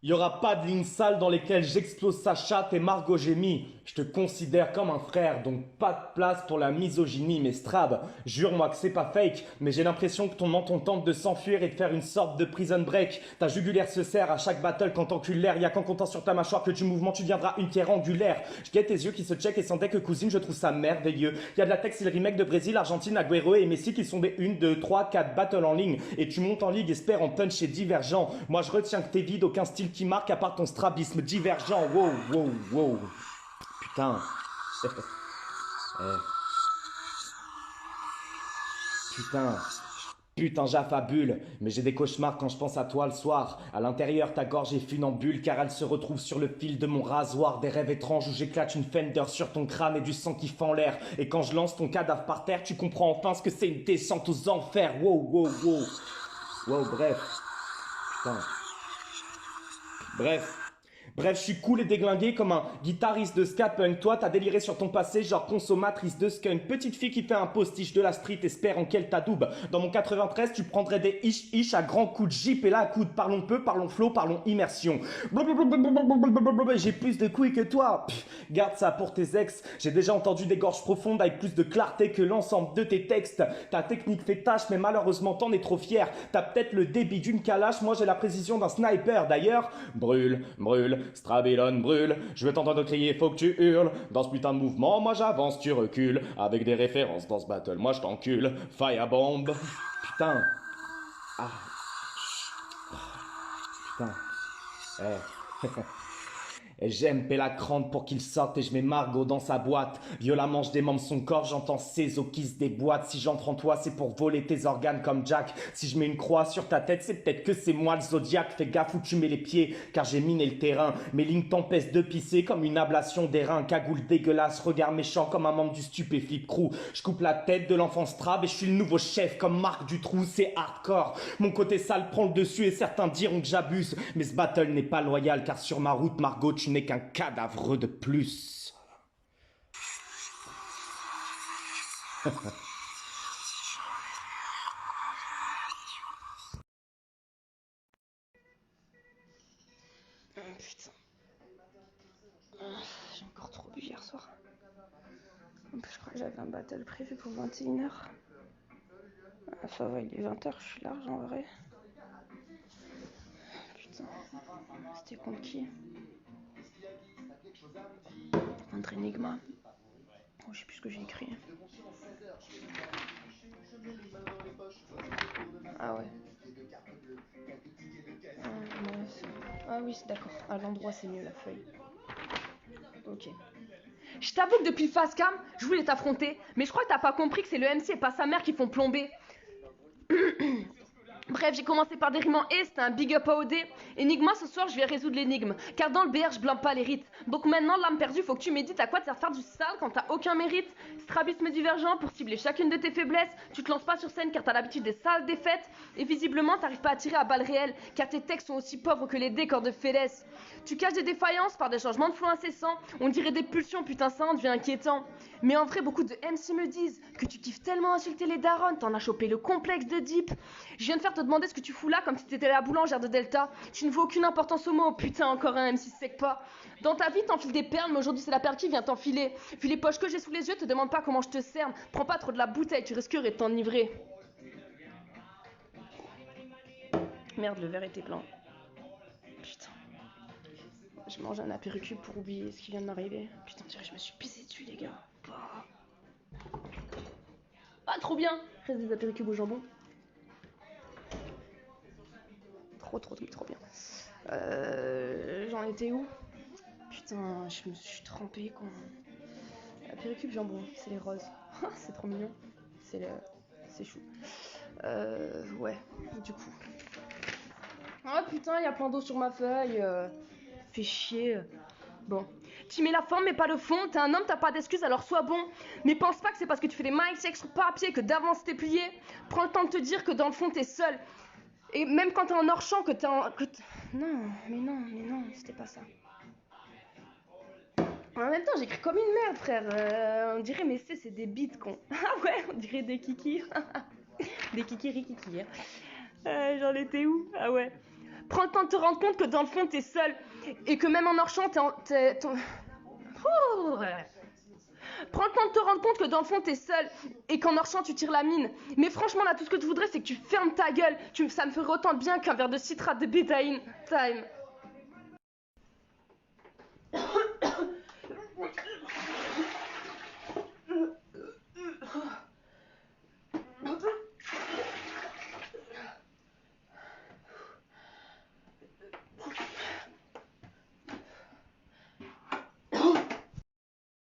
Y aura pas de lignes sales dans lesquelles j'explose sa chatte et Margot j'ai mis. Je te considère comme un frère, donc pas de place pour la misogynie, mais Strab. Jure-moi que c'est pas fake, mais j'ai l'impression que ton menton tente de s'enfuir et de faire une sorte de prison break. Ta jugulaire se serre à chaque battle quand t'encules l'air. Y'a qu'en comptant sur ta mâchoire que du mouvement tu deviendras une pierre angulaire. Je guette tes yeux qui se check et sans deck que cousine, je trouve ça merveilleux. Y a de la texte, il remake de Brésil, Argentine, Agüero et Messi qui sont des 1, 2, 3, 4 battles en ligne. Et tu montes en ligue, espère en punch et divergent. Moi je retiens que t'es vide, aucun style qui marque à part ton strabisme divergent. Wow, wow, wow. Putain. Putain. Putain, j'affabule, mais j'ai des cauchemars quand je pense à toi le soir. À l'intérieur, ta gorge est funambule, car elle se retrouve sur le fil de mon rasoir. Des rêves étranges où j'éclate une fender sur ton crâne et du sang qui fend l'air. Et quand je lance ton cadavre par terre, tu comprends enfin ce que c'est une descente aux enfers. Wow, wow, wow. Wow, bref. Putain. Bref. Bref, je suis cool et déglingué comme un guitariste de ska punk. Toi, t'as déliré sur ton passé, genre consommatrice de skunk. Petite fille qui fait un postiche de la street, espérant qu'elle t'adoube. Dans mon 93, tu prendrais des ish à grands coups de jeep et là, à coups de parlons peu, parlons flow, parlons immersion. J'ai plus de couilles que toi. Garde ça pour tes ex. J'ai déjà entendu des gorges profondes avec plus de clarté que l'ensemble de tes textes. Ta technique fait tâche, mais malheureusement t'en es trop fier. T'as peut-être le débit d'une calache, moi j'ai la précision d'un sniper. D'ailleurs, brûle, brûle, Strabilon brûle, je veux t'entendre crier, faut que tu hurles. Dans ce putain de mouvement, moi j'avance, tu recules. Avec des références dans ce battle, moi je t'encule. Firebomb. Putain. Ah, putain. Eh. Et j'aime Pélacrante pour qu'il sorte et je mets Margot dans sa boîte. Violemment je démembre son corps, j'entends ses os qui se déboîtent. Si j'entre en toi, c'est pour voler tes organes comme Jack. Si je mets une croix sur ta tête, c'est peut-être que c'est moi le Zodiac. Fais gaffe où tu mets les pieds, car j'ai miné le terrain. Mes lignes t'empêchent de pisser comme une ablation des reins. Cagoule dégueulasse, regard méchant comme un membre du stupéflip crew. Je coupe la tête de l'enfant Strab et je suis le nouveau chef comme Marc Dutroux. C'est hardcore. Mon côté sale prend le dessus et certains diront que j'abuse. Mais ce battle n'est pas loyal, car sur ma route, Margot, tu n'es qu'un cadavre de plus. Putain. J'ai encore trop bu hier soir. En plus, je crois que j'avais un battle prévu pour 21h. Ah, ça va, il est 20h, je suis large en vrai. Putain. C'était contre qui? Contre Enigma. Oh, je sais plus ce que j'ai écrit. Ah ouais. Ah oui, d'accord. À l'endroit, c'est mieux la feuille. Ok. Je t'avoue que depuis le Fastcam, je voulais t'affronter, mais je crois que t'as pas compris que c'est le MC et pas sa mère qui font plomber. Bref, j'ai commencé par des rimes en et, c'était un big up à OD. Enigma, ce soir, je vais résoudre l'énigme. Car dans le BR, je blâme pas les rites. Donc maintenant, l'âme perdue, faut que tu médites à quoi te sert faire du sale quand t'as aucun mérite. Strabisme divergent pour cibler chacune de tes faiblesses. Tu te lances pas sur scène car t'as l'habitude des sales défaites. Et visiblement, t'arrives pas à tirer à balles réelles car tes textes sont aussi pauvres que les décors de Félès. Tu caches des défaillances par des changements de flow incessants. On dirait des pulsions, putain, ça en devient inquiétant. Mais en vrai, beaucoup de MC me disent que tu kiffes tellement insulter les darons, t'en as chopé le complexe de Deep. Je viens de faire te demander ce que tu fous là comme si t'étais la boulangère de Delta. Tu ne veux aucune importance au mot, putain, encore un MC sec pas. Dans ta vie, t'enfiles des perles, mais aujourd'hui c'est la perle qui vient t'enfiler. Vu les poches que j'ai sous les yeux, te demande pas comment je te cerne. Prends pas trop de la bouteille, tu risquerais de t'enivrer. Merde, le verre était plein. Putain. Je mange un apéricube pour oublier ce qui vient de m'arriver. Putain, je me suis pissé dessus, les gars. Ah, trop bien. Reste des apéricubes au jambon. Trop bien. J'en étais où? Putain, je me suis trompée con. Apéricube jambon, c'est les roses. C'est trop mignon. C'est chou. Ouais, du coup. Ah putain, y a plein d'eau sur ma feuille. Fais chier. Bon. Tu mets la forme mais pas le fond. T'es un homme, t'as pas d'excuses, alors sois bon. Mais pense pas que c'est parce que tu fais des mic checks sur papier que d'avance t'es plié. Prends le temps de te dire que dans le fond t'es seul. Et même quand t'es en hors-champ, que t'es en... Non, c'était pas ça. En même temps, j'écris comme une merde, frère. On dirait, mais c'est des beats, con. Ah ouais, on dirait des kikis. Des kikiri-kiki. J'en étais où? Ah ouais. Prends le temps de te rendre compte que dans le fond t'es seul. Et que même en marchant Prends le temps de te rendre compte que dans le fond t'es seul et qu'en marchant tu tires la mine. Mais franchement là tout ce que je voudrais c'est que tu fermes ta gueule. Ça me ferait autant de bien qu'un verre de citrate de bétaïne. Time.